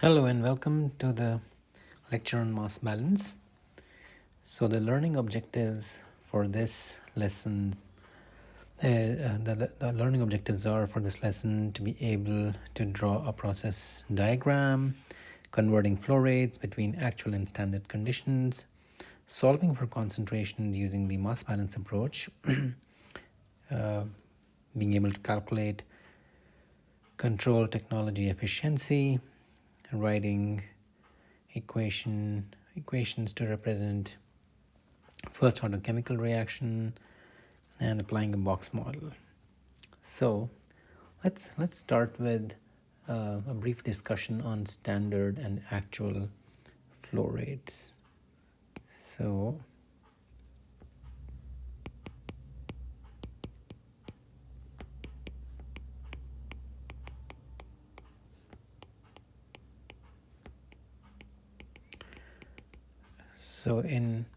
Hello and welcome to the lecture on mass balance. So the learning objectives for this lesson, the learning objectives are for this lesson to be able to draw a process diagram, converting flow rates between actual and standard conditions, solving for concentrations using the mass balance approach, being able to calculate control technology efficiency, writing equations to represent first order chemical reaction, and applying a box model. So let's start with a brief discussion on standard and actual flow rates. So in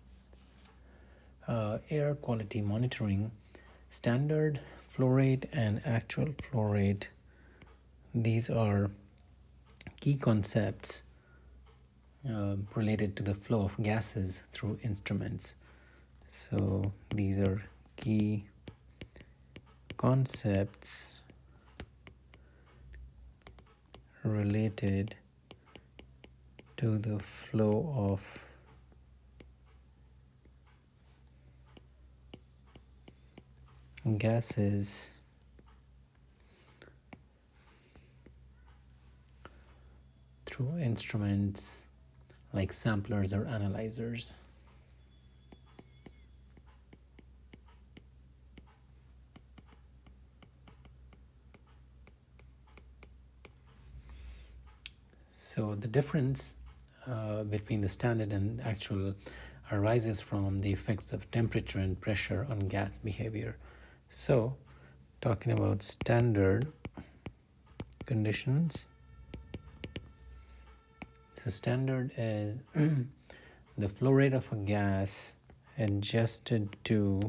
air quality monitoring, standard flow rate and actual flow rate, these are key concepts related to the flow of gases through instruments. So these are key concepts related to the flow of gases through instruments like samplers or analyzers. So the difference between the standard and actual arises from the effects of temperature and pressure on gas behavior. So talking about standard conditions, so standard is the flow rate of a gas adjusted to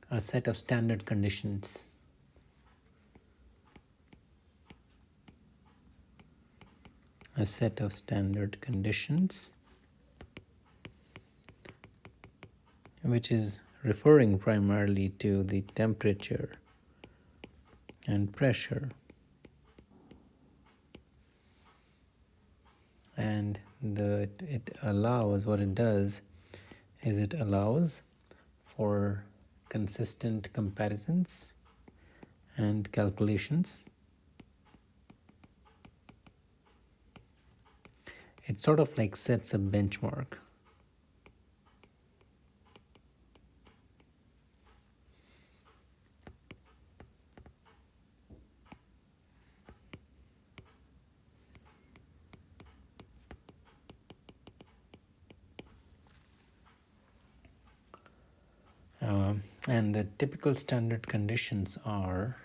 a set of standard conditions. Which is referring primarily to the temperature and pressure, and it allows for consistent comparisons and calculations. It sort of like sets a benchmark. And the typical standard conditions are,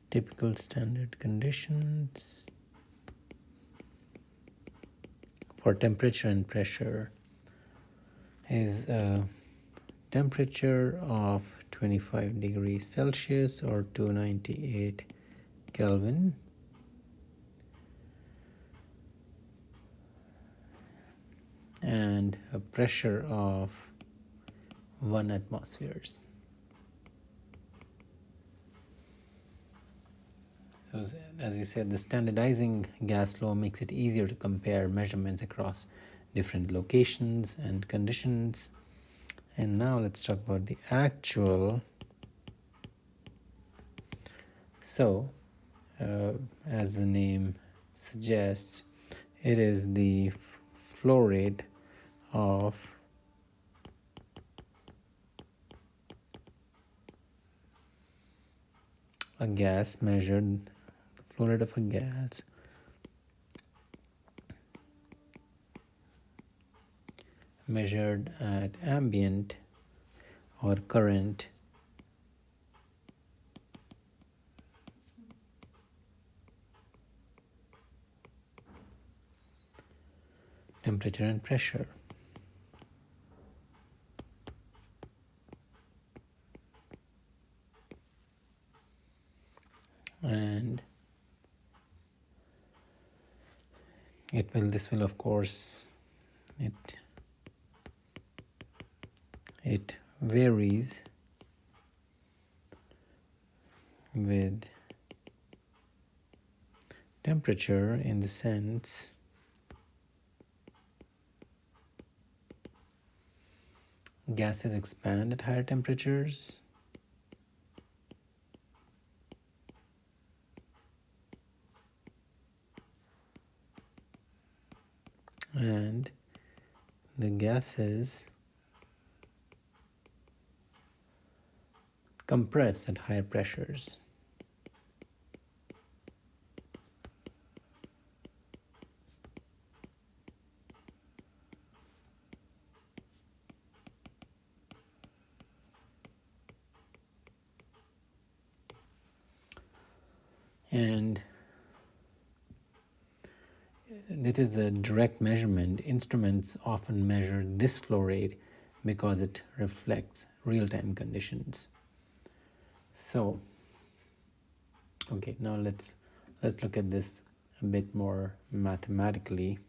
typical standard conditions for temperature and pressure is a temperature of 25 degrees Celsius or 298 Kelvin, and a pressure of 1 atmospheres. So as we said, the standardizing gas law makes it easier to compare measurements across different locations and conditions. And now let's talk about the actual. So as the name suggests, it is the flow rate of a gas measured, the flow rate of a gas measured at ambient or current temperature and pressure. And this will of course, it varies with temperature, in the sense gases expand at higher temperatures and the gases compress at higher pressures. And it is a direct measurement. Instruments often measure this flow rate because it reflects real-time conditions. So, okay, now let's look at this a bit more mathematically.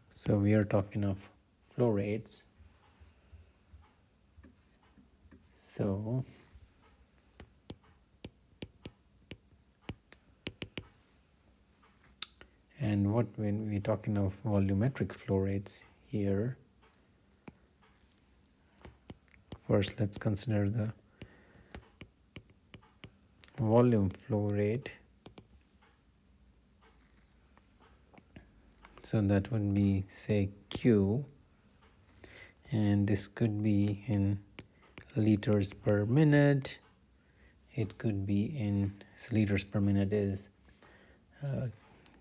So we are talking of flow rates. So and when we're talking of volumetric flow rates here, first let's consider the volume flow rate. So that would be, say, Q, and this could be in liters per minute. It could be in, so liters per minute is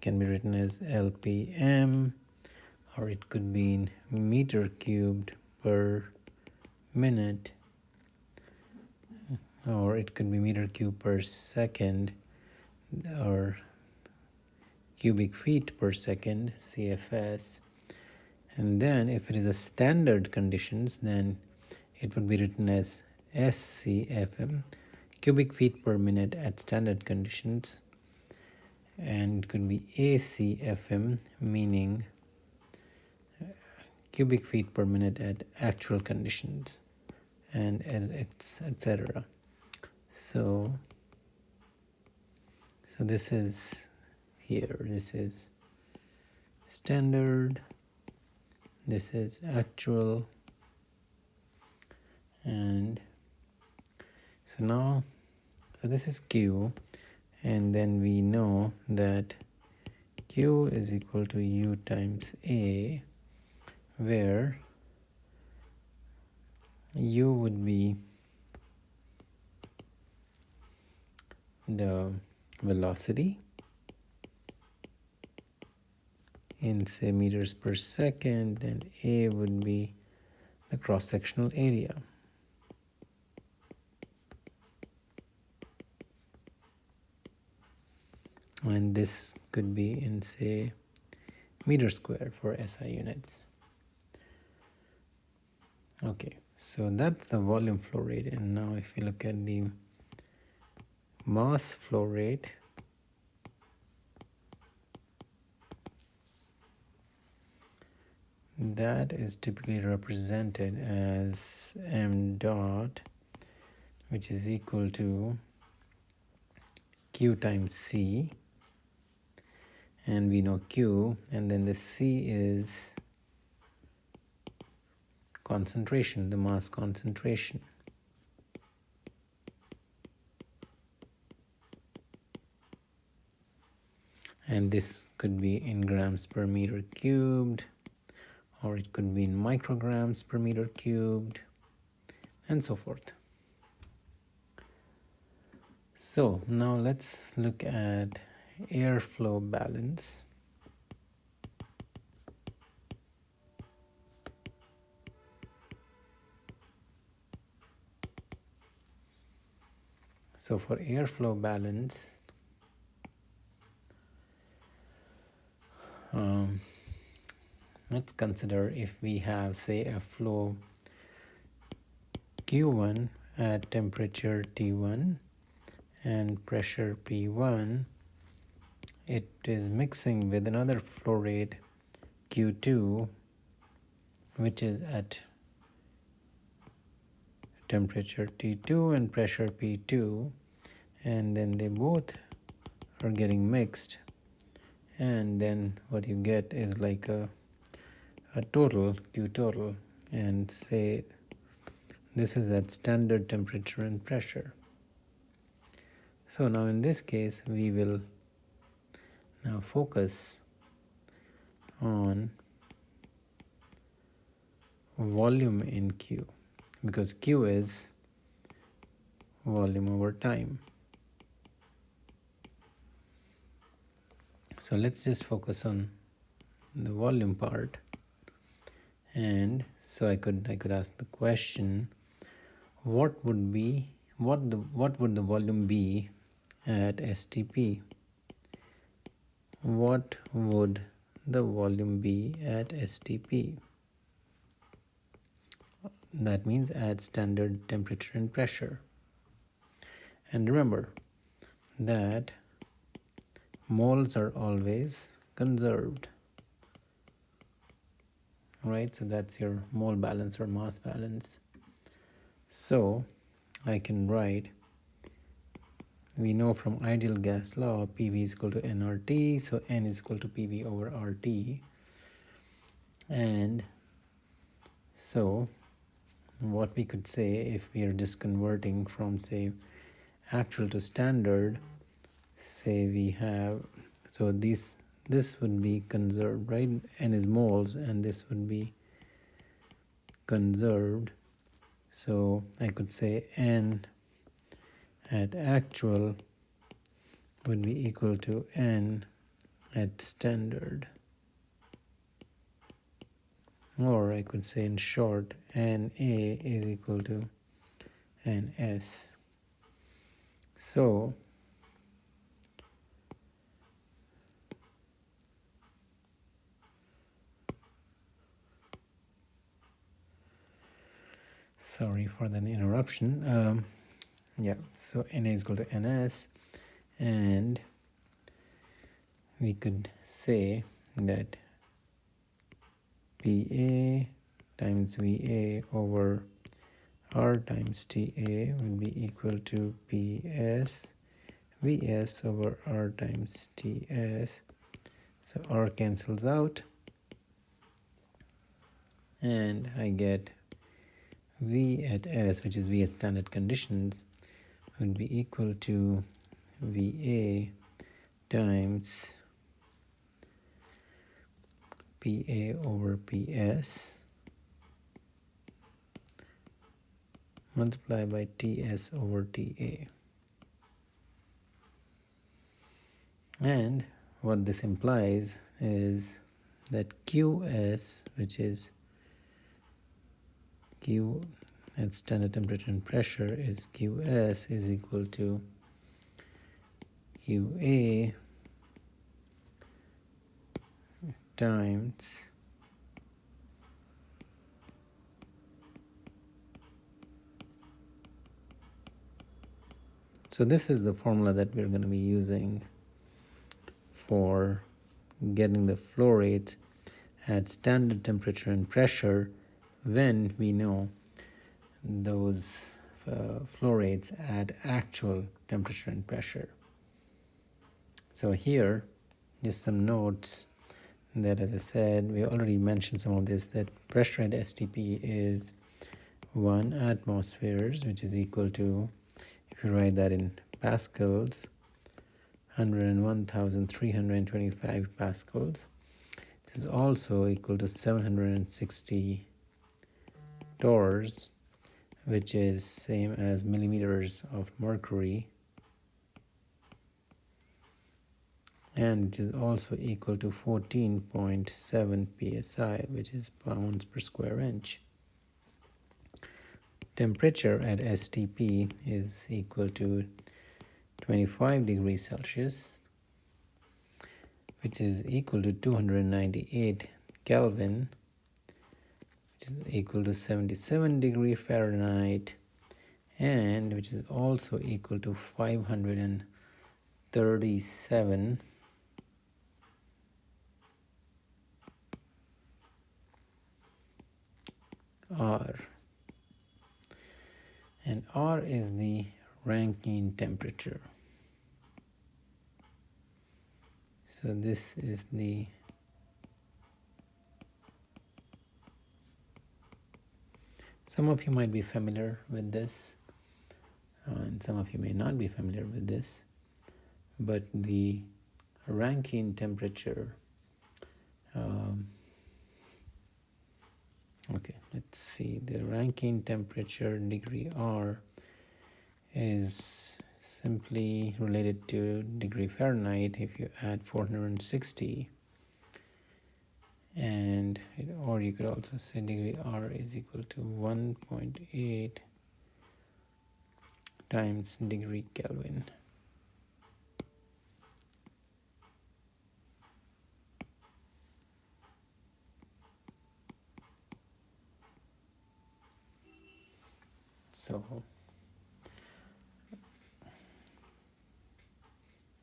can be written as LPM, or it could be in meter cubed per minute, or it could be meter cube per second, or cubic feet per second, CFS. And then if it is a standard conditions, then it would be written as SCFM, cubic feet per minute at standard conditions. And it could be ACFM, meaning cubic feet per minute at actual conditions, and etc. So this is here, this is standard, this is actual, and so this is Q, and then we know that Q is equal to U times A, where U would be the velocity in, say, meters per second, and A would be the cross-sectional area. And this could be in, say, meter square for SI units. Okay, so that's the volume flow rate. And now if you look at the mass flow rate, that is typically represented as m dot, which is equal to Q times C, and we know Q, and then the C is concentration, the mass concentration. And this could be in grams per meter cubed, or it could be in micrograms per meter cubed, and so forth. So now let's look at airflow balance. So for airflow balance, let's consider if we have, say, a flow Q1 at temperature T1 and pressure P1. It is mixing with another flow rate Q2, which is at temperature T2 and pressure P2, and then they both are getting mixed, and then what you get is like a total Q total, and say this is at standard temperature and pressure. So now in this case we will now focus on volume in Q, because Q is volume over time. So let's just focus on the volume part. And so I could ask the question, what would the volume be at STP? What would the volume be at STP? That means at standard temperature and pressure. And remember that moles are always conserved, right? So that's your mole balance or mass balance. So I can write, we know from ideal gas law, PV is equal to nRT, so N is equal to PV over RT. And so what we could say, if we are just converting from, say, actual to standard, say we have, so this would be conserved, right? N is moles and this would be conserved. So I could say N at actual would be equal to N at standard. Or I could say in short, NA is equal to NS. So sorry for the interruption. Yeah, so NA is equal to NS, and we could say that PA times VA over R times TA will be equal to PS VS over R times TS. So R cancels out and I get V at S, which is V at standard conditions, will be equal to VA times PA over PS multiplied by TS over TA. And what this implies is that QS, which is Q at standard temperature and pressure, is QS is equal to QA times so this is the formula that we're going to be using for getting the flow rates at standard temperature and pressure when we know those flow rates at actual temperature and pressure. So here, just some notes that, as I said, we already mentioned some of this, that pressure at STP is 1 atmospheres, which is equal to, if you write that in pascals, 101,325 pascals. This is also equal to 760 torrs, which is same as millimeters of mercury and which is also equal to 14.7 psi, which is pounds per square inch. Temperature at STP is equal to 25 degrees Celsius, which is equal to 298 Kelvin, which is equal to 77 degree Fahrenheit, and which is also equal to 537 R. And R is the Rankine temperature. So this is the some of you might be familiar with this, and some of you may not be familiar with this, but the Rankine temperature, okay, let's see, the Rankine temperature degree R is simply related to degree Fahrenheit. If you add 460, and or you could also say degree R is equal to 1.8 times degree Kelvin. So,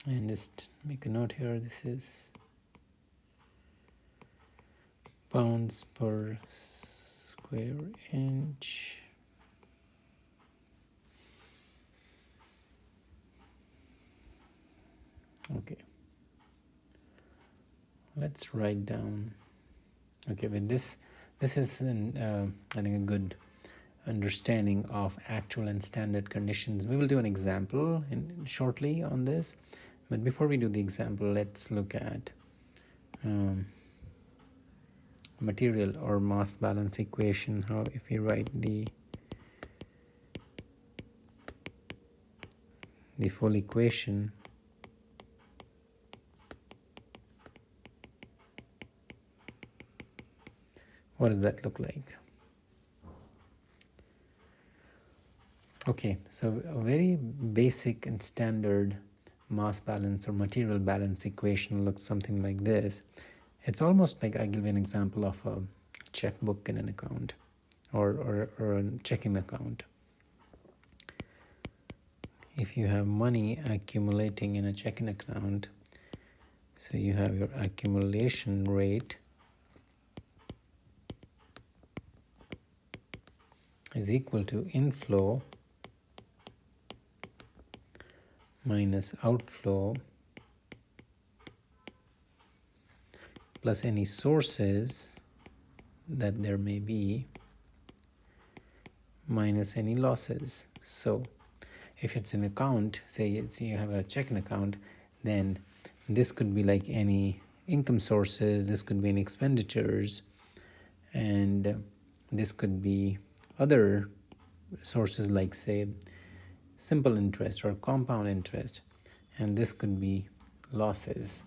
and just make a note here, this is pounds per square inch. Okay, let's write down. Okay, with this is I think a good understanding of actual and standard conditions. We will do an example shortly on this, but before we do the example, let's look at material or mass balance equation. How if we write the full equation, what does that look like? Okay, so a very basic and standard mass balance or material balance equation looks something like this. It's almost like, I'll give you an example of a checkbook in an account or a checking account. If you have money accumulating in a checking account, so you have your accumulation rate is equal to inflow minus outflow plus any sources that there may be minus any losses. So if it's an account, say you have a checking account, then this could be like any income sources, this could be any expenditures, and this could be other sources like, say, simple interest or compound interest, and this could be losses.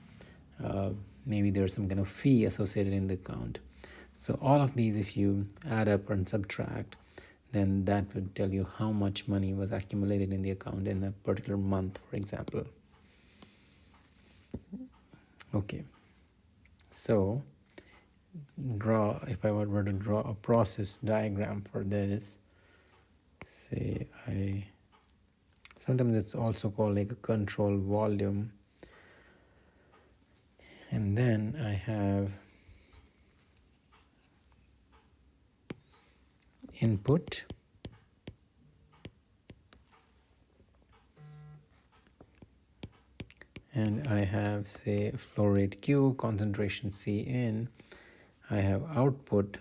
Maybe there's some kind of fee associated in the account. So all of these, if you add up and subtract, then that would tell you how much money was accumulated in the account in a particular month, for example. Okay, so if I were to draw a process diagram for this, say sometimes it's also called like a control volume, and then I have input, and I have, say, flow rate Q, concentration C in. I have output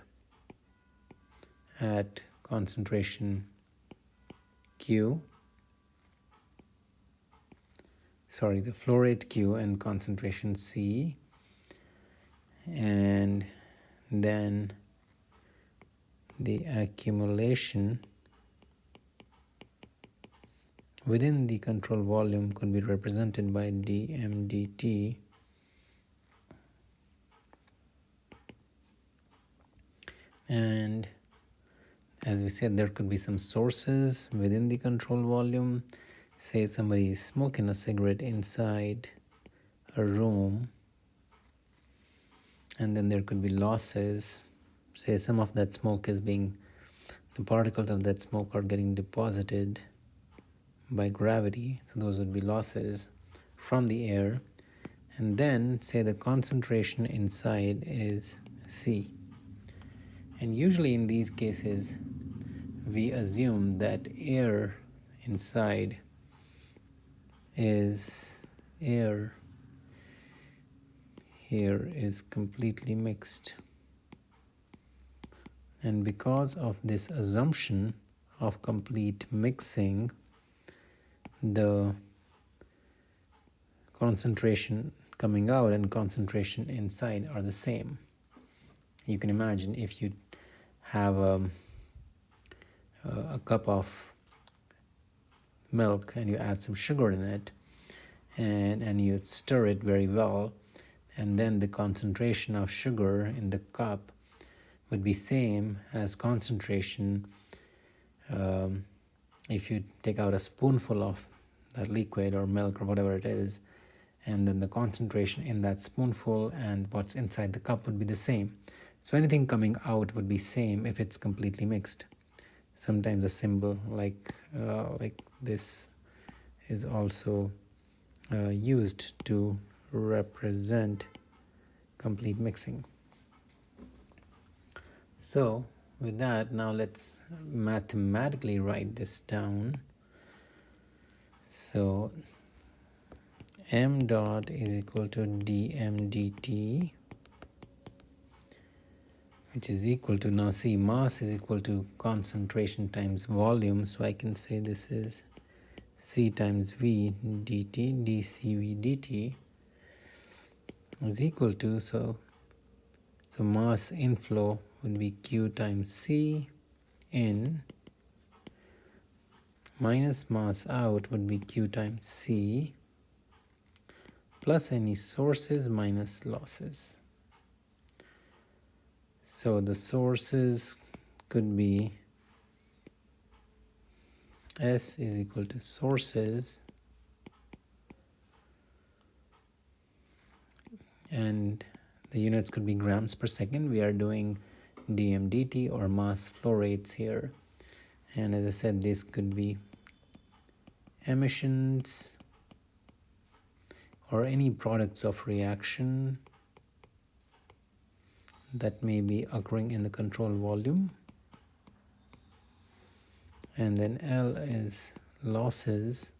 at concentration Q, the flow rate Q and concentration C, and then the accumulation within the control volume could be represented by dm dt And as we said, there could be some sources within the control volume. Say somebody is smoking a cigarette inside a room, and then there could be losses. Say some of that smoke is being, the particles of that smoke are getting deposited by gravity. So those would be losses from the air. And then say the concentration inside is C. And usually in these cases, we assume that air inside is air here is completely mixed. And because of this assumption of complete mixing, the concentration coming out and concentration inside are the same. You can imagine if you have a cup of milk and you add some sugar in it, and you stir it very well, and then the concentration of sugar in the cup would be same as concentration if you take out a spoonful of that liquid or milk or whatever it is, and then the concentration in that spoonful and what's inside the cup would be the same. So anything coming out would be same if it's completely mixed. Sometimes a symbol like this is also used to represent complete mixing. So with that, now let's mathematically write this down. So m dot is equal to dm dt, which is equal to, now see, mass is equal to concentration times volume, so I can say this is C times V dt, dCV dt is equal to, so mass inflow would be Q times C in minus mass out would be Q times C plus any sources minus losses. So the sources could be S is equal to sources, and the units could be grams per second. We are doing dm dt or mass flow rates here. And as I said, this could be emissions or any products of reaction that may be occurring in the control volume. And then L is losses,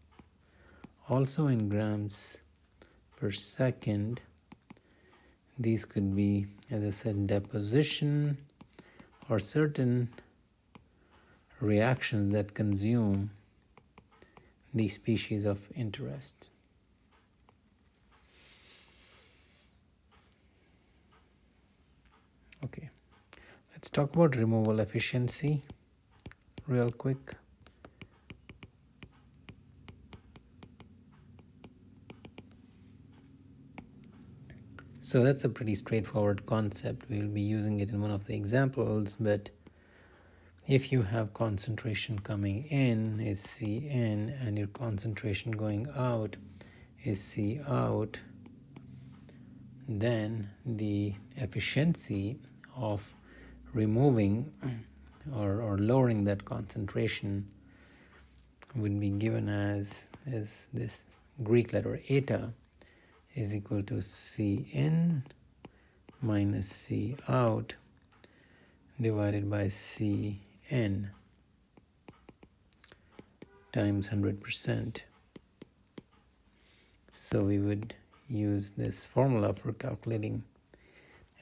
also in grams per second. These could be, as I said, deposition or certain reactions that consume the species of interest. Okay, let's talk about removal efficiency real quick. So that's a pretty straightforward concept. We'll be using it in one of the examples, but if you have concentration coming in is C in and your concentration going out is C out, then the efficiency of removing or lowering that concentration would be given as this Greek letter eta is equal to C in minus C out divided by C in times 100%. So we would use this formula for calculating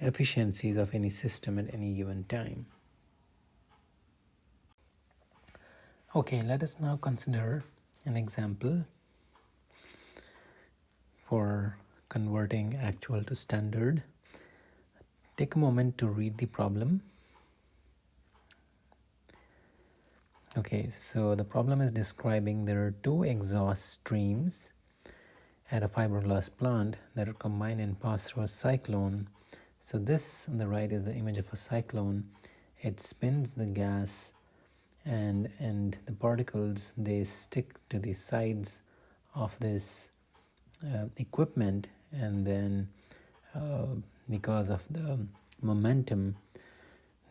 efficiencies of any system at any given time. Okay, let us now consider an example for converting actual to standard. Take a moment to read the problem. Okay, so the problem is describing there are two exhaust streams at a fiberglass plant that are combined and pass through a cyclone. So this on the right is the image of a cyclone, it spins the gas, and the particles, they stick to the sides of this equipment, and then uh, because of the momentum,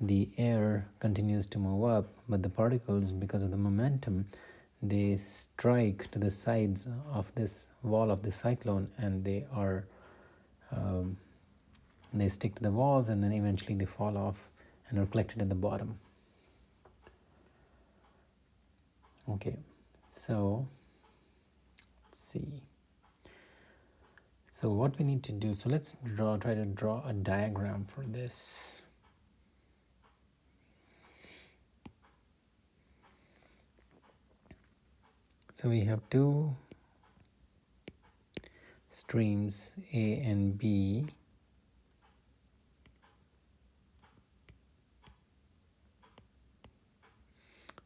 the air continues to move up, but the particles, because of the momentum, they strike to the sides of this wall of the cyclone, and um, they stick to the walls, and then eventually they fall off and are collected at the bottom. Okay, so let's see. So what we need to do, so let's try to draw a diagram for this. So we have two streams, A and B.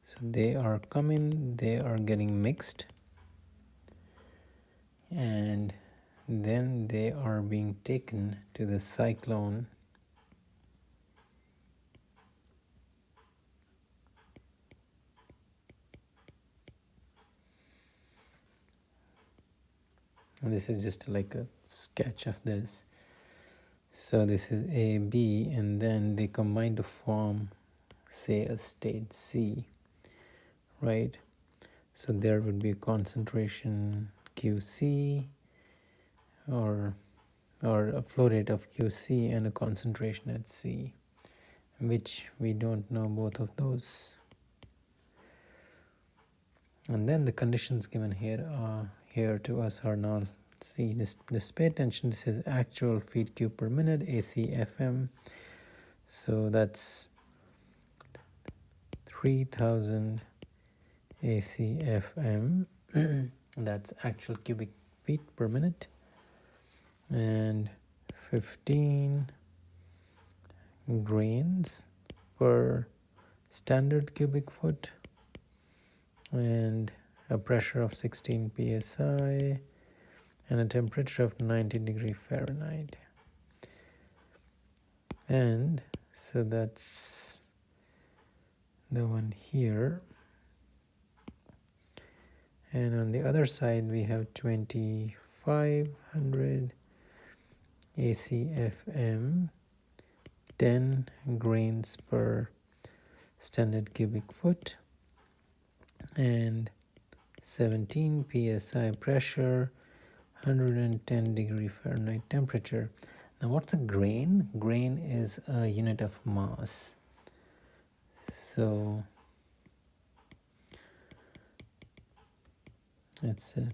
So they are coming, they are getting mixed, and then they are being taken to the cyclone. And this is just like a sketch of this. So this is A, B, and then they combine to form, say, a state C, right? So there would be a concentration QC, or a flow rate of QC, and a concentration at C, which we don't know both of those. And then the conditions given here to us are now, see, just pay attention. This is actual feet cube per minute, ACFM. So that's 3000 ACFM. That's actual cubic feet per minute, and 15 grains per standard cubic foot, and a pressure of 16 psi, and a temperature of 90 degree Fahrenheit. And so that's the one here. And on the other side we have 2500 ACFM, 10 grains per standard cubic foot, and 17 psi pressure, 110 degree Fahrenheit temperature. Now what's a grain? Grain is a unit of mass. So it's a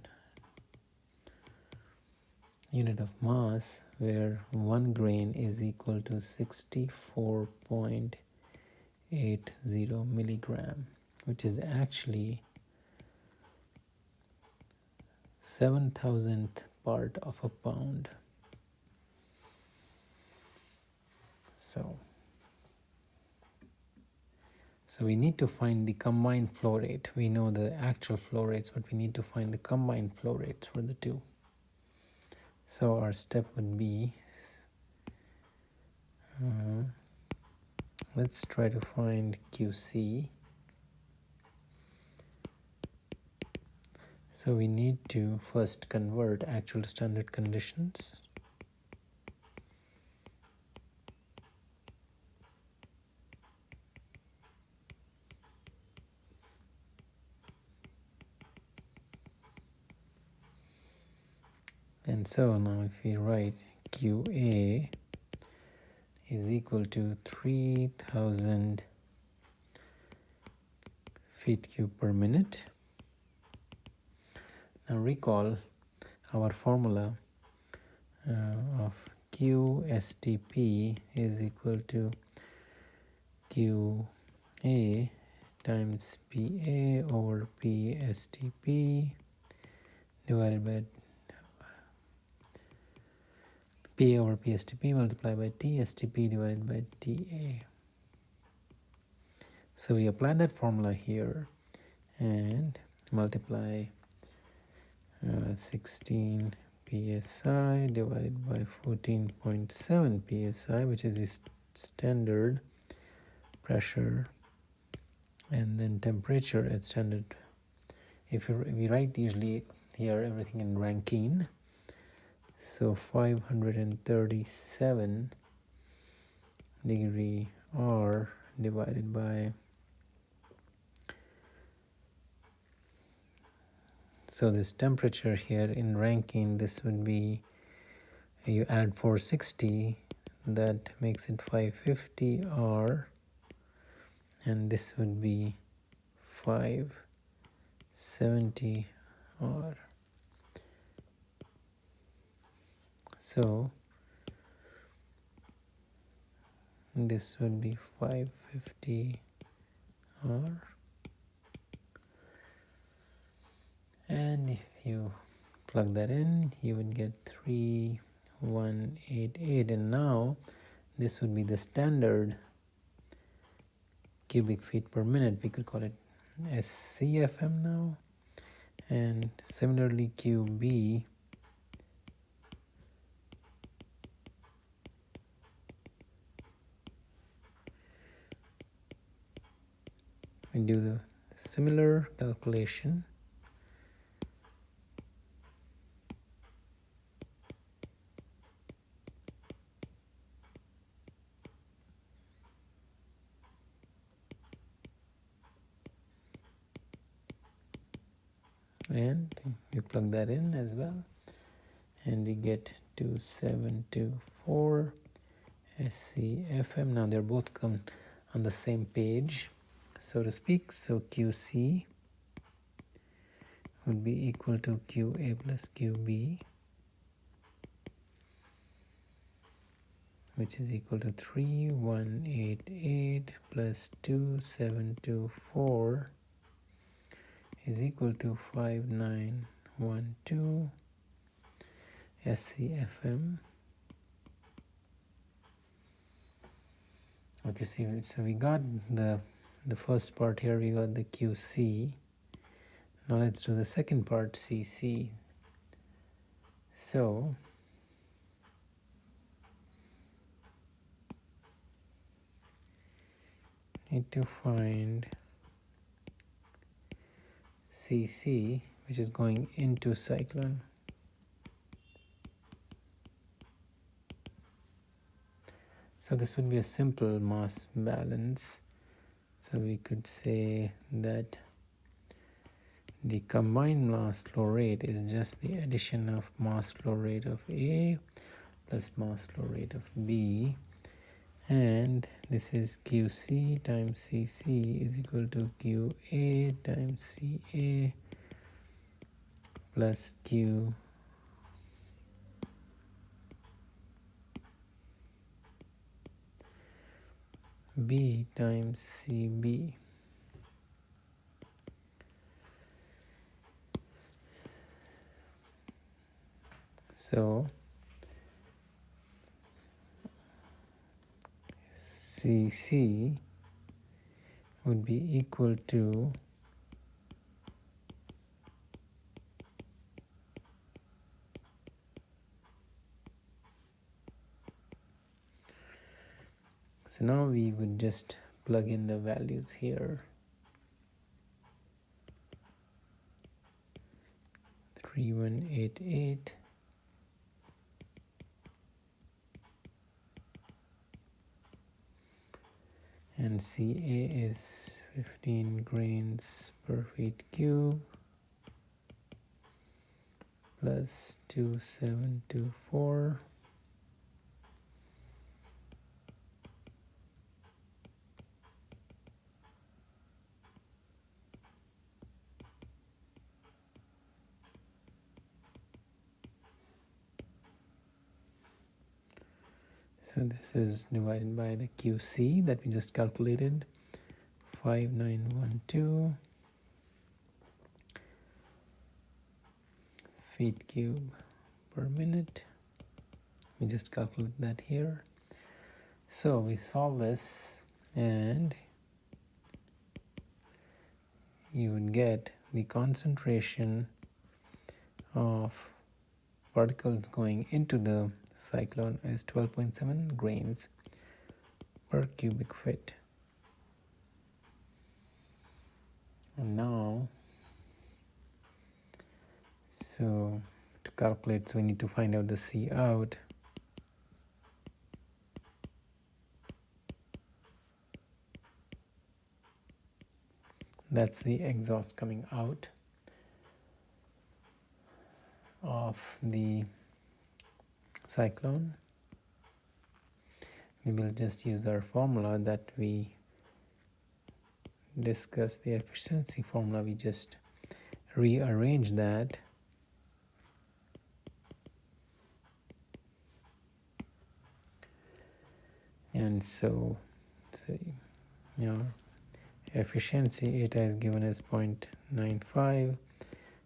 unit of mass where 1 grain is equal to 64.80 milligram, which is actually 7,000th part of a pound. So we need to find the combined flow rate. We know the actual flow rates, but we need to find the combined flow rates for the two. So our step would be, let's try to find QC. So we need to first convert actual to standard conditions. And so now if we write QA is equal to 3000 feet cube per minute. Now recall our formula of QSTP is equal to QA times PA over PSTP divided by P over PSTP multiplied by TSTP divided by TA. So we apply that formula here and multiply 16 psi divided by 14.7 psi, which is the standard pressure, and then temperature at standard. If we write usually here everything in Rankine, so 537 degree R divided by, so this temperature here in Rankine, this would be, you add 460, that makes it 550 R, and this would be 570 R. So this would be 550 R, and if you plug that in, you would get 3188, and now this would be the standard cubic feet per minute. We could call it SCFM now, and similarly QB we do the similar calculation. And we plug that in as well, and we get 2724 SCFM. Now they're both come on the same page, so to speak. So QC would be equal to QA plus QB, which is equal to 3188 plus 2724 is equal to 5912 SCFM. Okay, so we got the first part here, we got the QC. Now let's do the second part, CC. So need to find CC, which is going into cyclone. So this would be a simple mass balance. So we could say that the combined mass flow rate is just the addition of mass flow rate of A plus mass flow rate of B, and this is QC times CC is equal to QA times CA plus QB times CB. So CC would be equal to so now we would just plug in the values here. 3188 and CA is 15 grains per feet cube plus 2724 So this is divided by the QC that we just calculated, 5912 feet cube per minute. We just calculate that here. So we solve this and you would get the concentration of particles going into the cyclone is 12.7 grains per cubic feet. And now, so to calculate, so we need to find out the C out. That's the exhaust coming out of the cyclone. We will just use our formula that we discussed, the efficiency formula. We just rearrange that. And so efficiency eta is given as 0.95.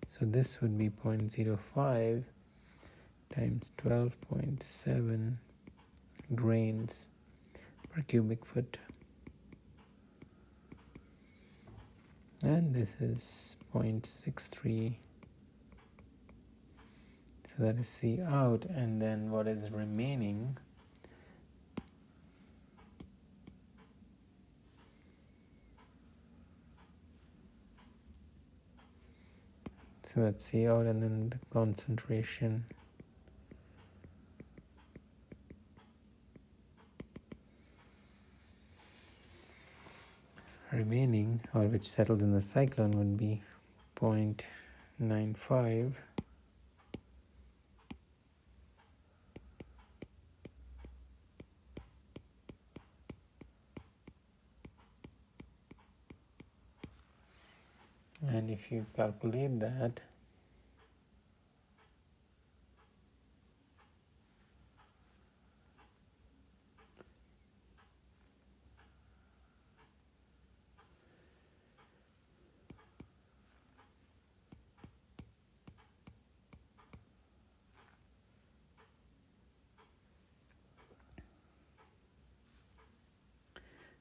So this would be 0.05 times 12.7 grains per cubic foot. And this is 0.63. So that is C out, and then what is remaining, so that's C out, and then the concentration remaining, or which settles in the cyclone, would be 0.95. And if you calculate that,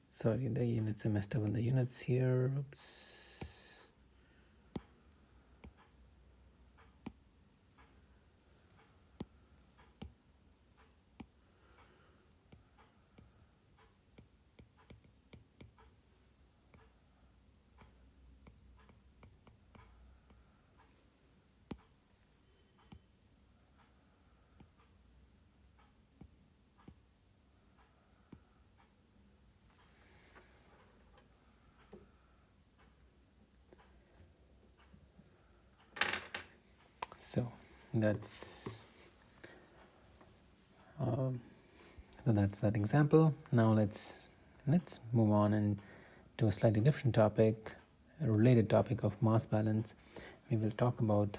sorry, the units, I messed up on the units here. Oops. So that's that example. Now let's move on and to a slightly different topic, a related topic of mass balance. We will talk about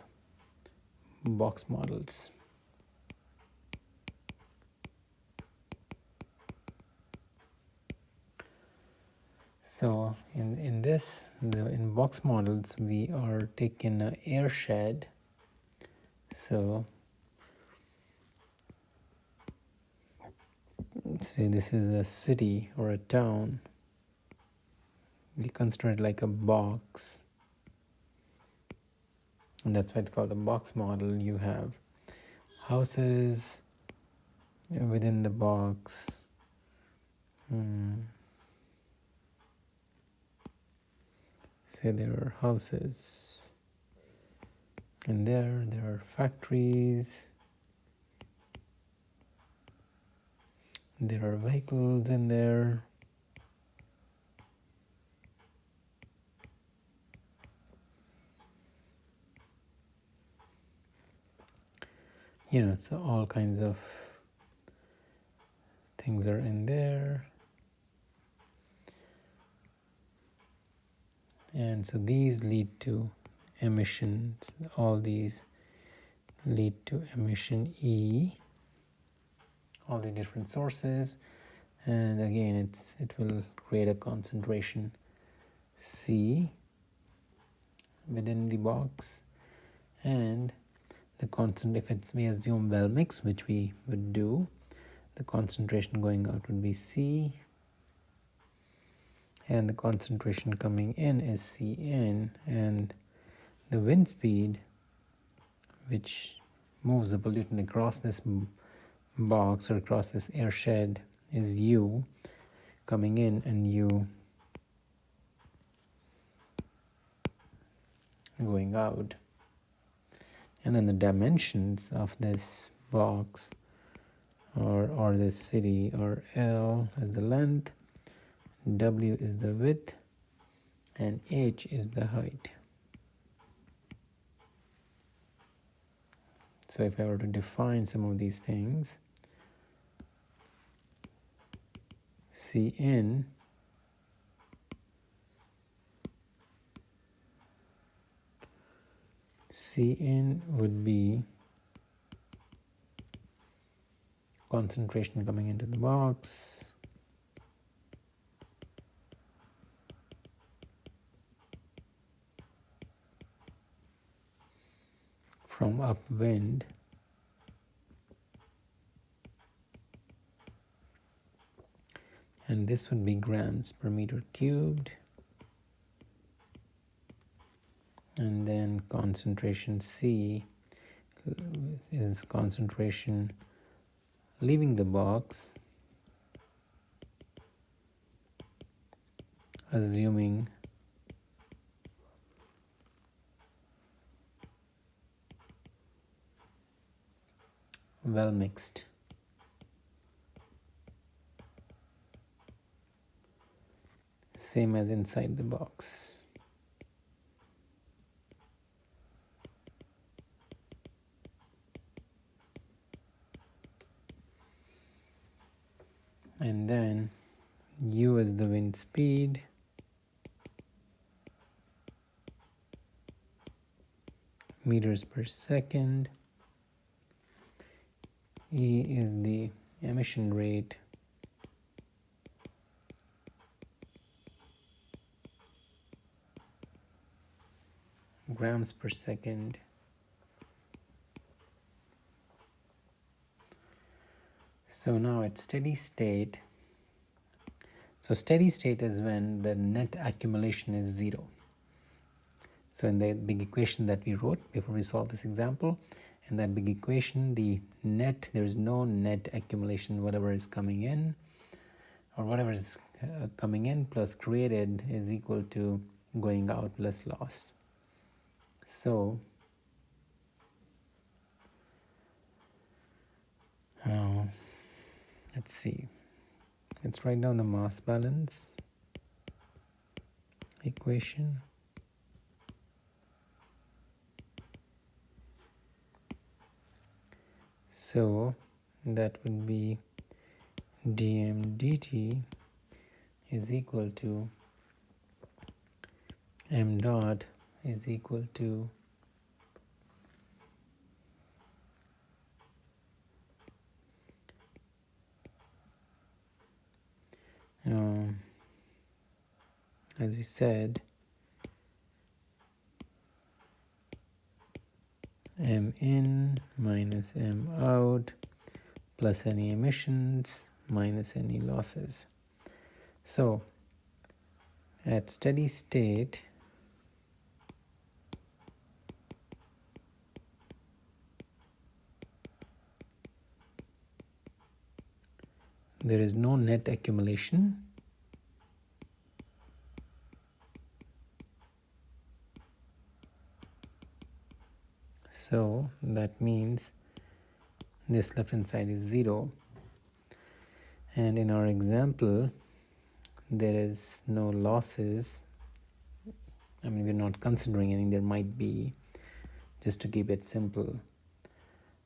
box models. So in box models, we are taking an air shed. So say this is a city or a town. We consider it like a box, and that's why it's called a box model. You have houses within the box. Say there are houses, and there are factories, there are vehicles in there, so all kinds of things are in there. And so these lead to emissions, all these lead to emission E, all the different sources, and again it will create a concentration C within the box, and the constant, if we assume well mix, which we would do, the concentration going out would be C, and the concentration coming in is Cn, and the wind speed which moves the pollutant across this box or across this air shed is U coming in, and U going out. And then the dimensions of this box or this city or L is the length, W is the width, and H is the height. So if I were to define some of these things, Cn would be concentration coming into the box, from upwind, and this would be grams per meter cubed, and then concentration C is concentration leaving the box, assuming well mixed. Same as inside the box. And then U is the wind speed, meters per second, E is the emission rate, grams per second, so now at steady state. So steady state is when the net accumulation is 0. So in the big equation that we wrote before we solved this example, in that big equation, the net, there is no net accumulation. Whatever is coming in, or whatever is coming in plus created, is equal to going out plus lost. So let's see. Let's write down the mass balance equation. So that would be dm dt is equal to m dot is equal to as we said, m in minus m out plus any emissions minus any losses. So at steady state, there is no net accumulation. So that means this left hand side is 0. And in our example, there is no losses. I mean, we're not considering any. There might be, just to keep it simple.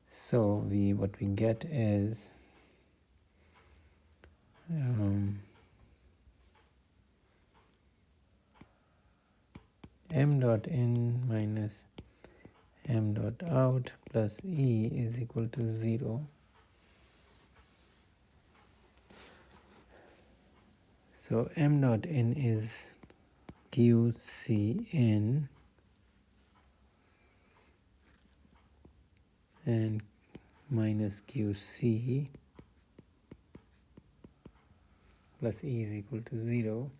So what we get is m dot in minus m dot out plus E is equal to 0. So m dot in is QC in and minus QC plus E is equal to 0.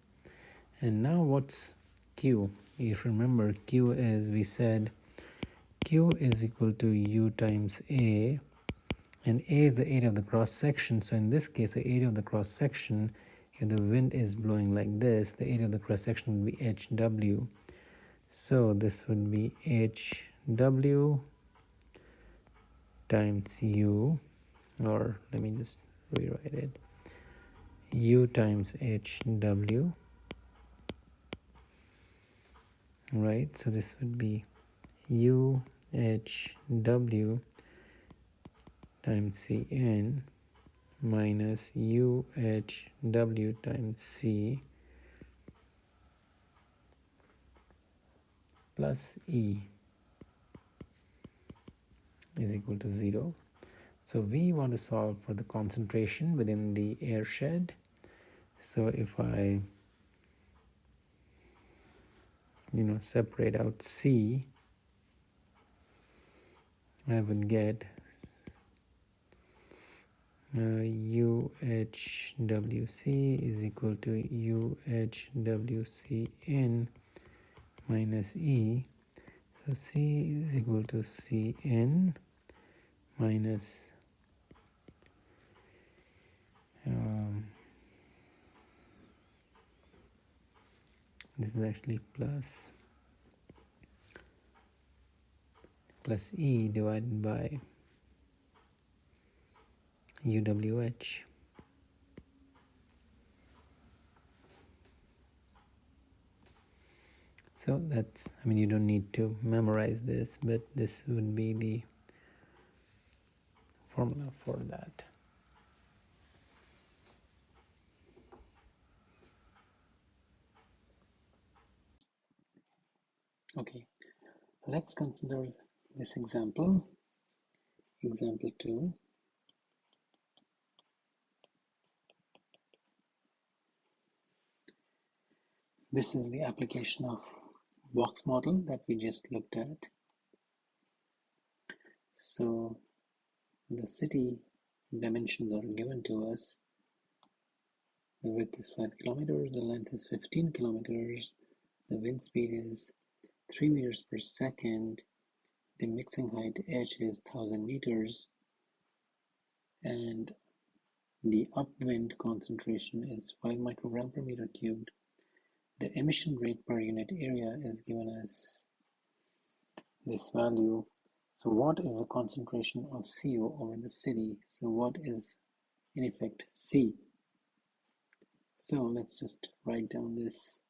And now what's Q? If you remember, Q is, we said Q is equal to U times A, and A is the area of the cross section. So in this case, the area of the cross section, if the wind is blowing like this, the area of the cross section will be HW. So this would be HW times U, or let me just rewrite it, U times HW, right? So this would be UHW times CN minus UHW times C plus E is equal to 0. So we want to solve for the concentration within the air shed. So if I separate out C, I would get UHWC is equal to UHWCN minus E. So C is equal to Cn minus this is actually plus E divided by UWH. So that's, you don't need to memorize this, but this would be the formula for that. Okay, let's consider this example 2. This is the application of box model that we just looked at. So the city dimensions are given to us. The width is 5 kilometers, the length is 15 kilometers, the wind speed is 3 meters per second, the mixing height h is 1000 meters, and the upwind concentration is 5 microgram per meter cubed. The emission rate per unit area is given as this value. So what is the concentration of CO over the city? So what is in effect C? So let's just write down this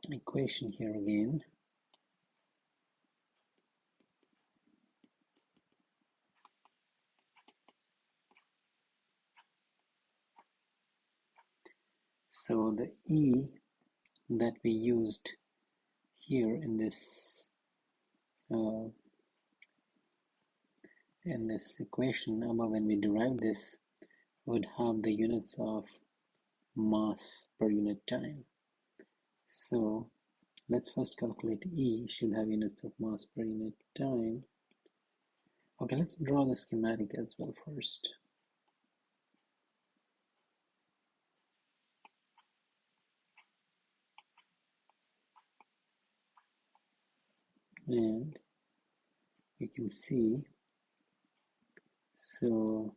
equation here again. So the E that we used here in this equation above, when we derive this, would have the units of mass per unit time. So let's first calculate E. Should have units of mass per unit time. Okay, let's draw the schematic as well first. And you can see, so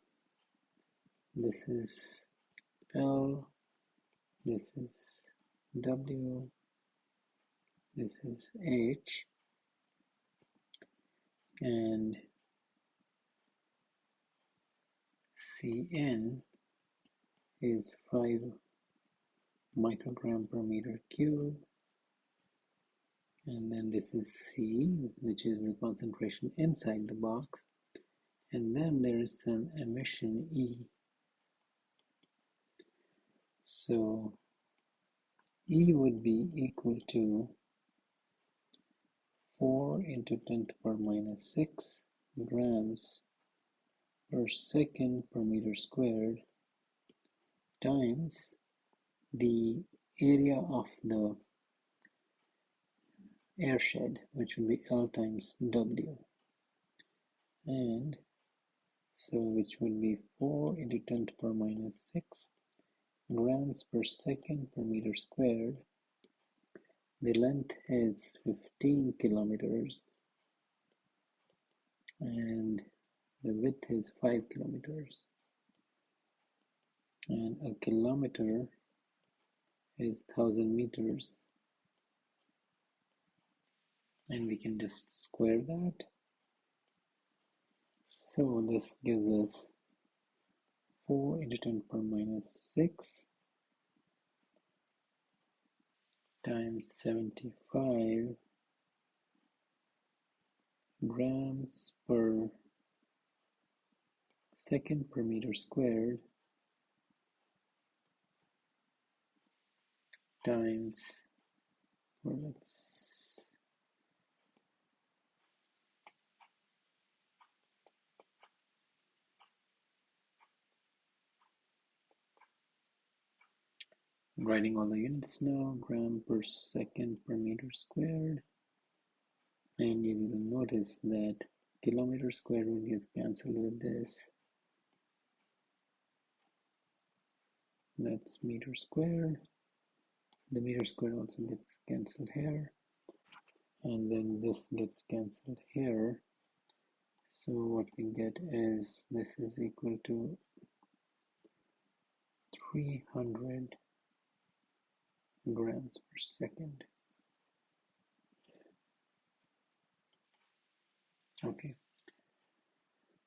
this is L, this is W, this is H, and Cn is 5 microgram per meter cube, and then this is C, which is the concentration inside the box, and then there is some emission E. So E would be equal to 4 into 10 to the power minus 6 grams per second per meter squared times the area of the air shed, which would be L times W, and so which would be 4 into 10 to the power minus 6 grams per second per meter squared. The length is 15 kilometers and the width is 5 kilometers, and a kilometer is 1000 meters. and we can just square that. So this gives us 4 into 10 power minus 6 times 75 grams per second per meter squared times, or let's writing all the units now, gram per second per meter squared, and you will notice that kilometer squared will get cancelled with this. That's meter squared. The meter squared also gets cancelled here, and then this gets cancelled here. So what we get is this is equal to 300 grams per second. Okay,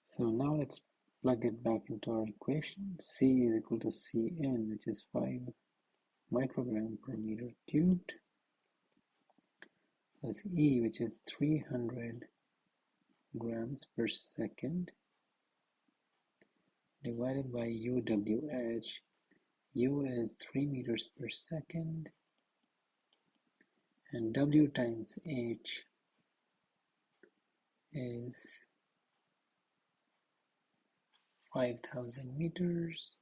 so now let's plug it back into our equation. C is equal to Cn, which is 5 microgram per meter cubed, plus E, which is 300 grams per second, divided by UWH. U is 3 meters per second, and W times H is 5,000 meters.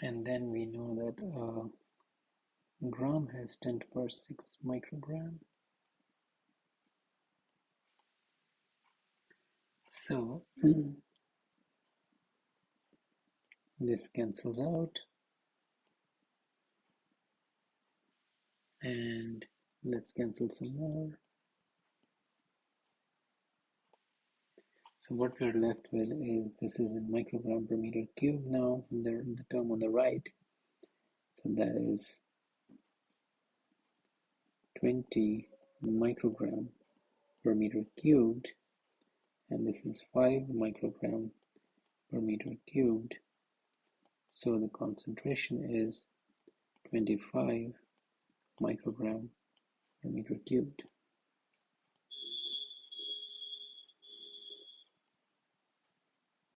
And then we know that gram has 10 to the power 6 microgram. So this cancels out, and let's cancel some more. So what we're left with is, this is in microgram per meter cube now, the term on the right. So that is 20 microgram per meter cubed, and this is 5 microgram per meter cubed. So the concentration is 25 microgram per meter cubed.